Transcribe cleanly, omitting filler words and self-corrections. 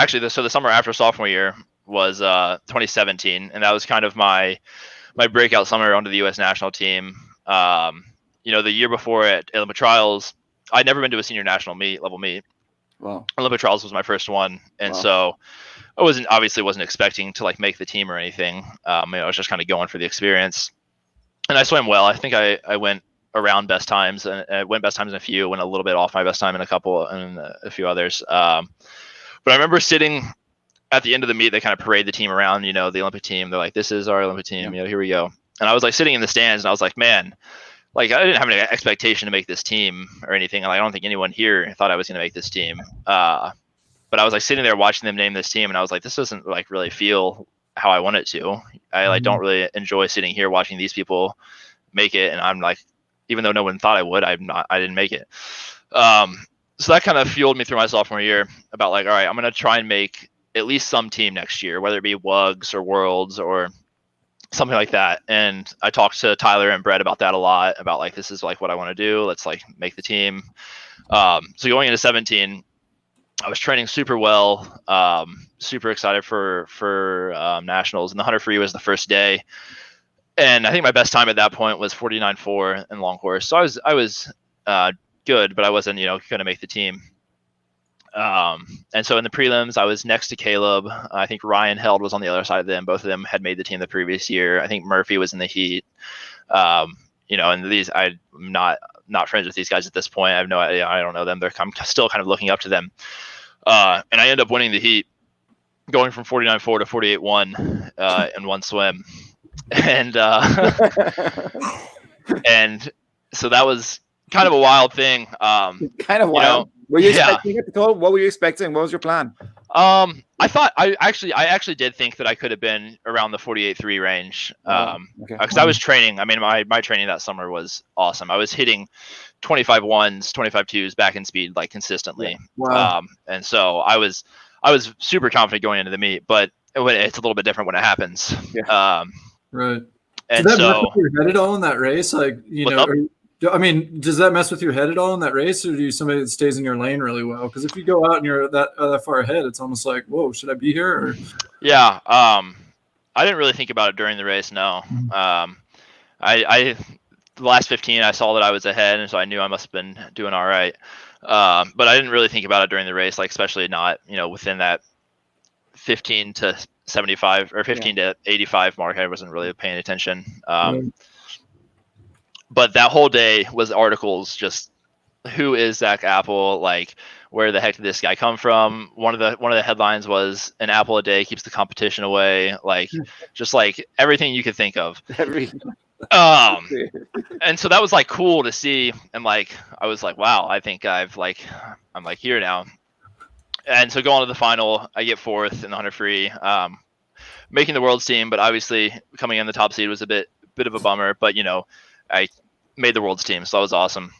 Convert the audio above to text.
actually, so the summer after sophomore year was 2017, and that was kind of my breakout summer onto the U.S. national team. The year before at Olympic trials, I'd never been to a senior national level meet. Wow. Olympic trials was my first one, and so I wasn't expecting to like make the team or anything. I was just kind of going for the experience, and I swam well. I think I went around best times, and I went best times in a few, went a little bit off my best time in a couple, and a few others. But I remember sitting at the end of the meet, they kind of parade the team around, the Olympic team. They're like, "This is our Olympic team, here we go." And I was like sitting in the stands, and I was like, man, like I didn't have any expectation to make this team or anything. Like, I don't think anyone here thought I was going to make this team. But I was like sitting there watching them name this team, and I was like, this doesn't like really feel how I want it to. I like don't really enjoy sitting here watching these people make it, and I'm like, even though no one thought I would, I didn't make it. So that kind of fueled me through my sophomore year about like, all right, I'm going to try and make at least some team next year, whether it be WUGS or Worlds or something like that. And I talked to Tyler and Brett about that a lot, about like, this is like what I want to do. Let's like make the team. So going into 17, I was training super well, super excited for nationals, and the 100 free was the first day. And I think my best time at that point was 49.4 in long course. So I was good, but I wasn't, going to make the team. And so in the prelims, I was next to Caleb. I think Ryan Held was on the other side of them. Both of them had made the team the previous year. I think Murphy was in the heat. And these, I'm not friends with these guys at this point. I have no idea. I don't know them. I'm still kind of looking up to them. And I end up winning the heat, going from 49.4 to 48.1 in one swim. And and so that was kind of a wild thing. Kind of wild. Were you expecting it to go? What were you expecting? What was your plan? I actually did think that I could have been around the 48.3 range. Because I was training. I mean, my training that summer was awesome. I was hitting 25.1s, 25.2s back in speed like consistently. Yeah. Wow. And so I was super confident going into the meet, but it's a little bit different when it happens. Yeah. Right. And did that mess with your head at all in that race? Like, does that mess with your head at all in that race, or do you somebody that stays in your lane really well? Because if you go out and you're that far ahead, it's almost like, whoa, should I be here? Or... Yeah. I didn't really think about it during the race. No. The last 15, I saw that I was ahead, and so I knew I must have been doing all right. But I didn't really think about it during the race, like especially not, within that 15 to 75 or 15 to 85 mark. I wasn't really paying attention. But that whole day was articles, just who is Zach Apple? Like, where the heck did this guy come from? One of the headlines was an apple a day keeps the competition away. Like, just like everything you could think of. And so that was like cool to see. And like, I was like, wow, I think I'm like here now. And so going to the final, I get fourth in the 100 free, making the world's team, but obviously coming in the top seed was a bit of a bummer, but I made the world's team. So that was awesome.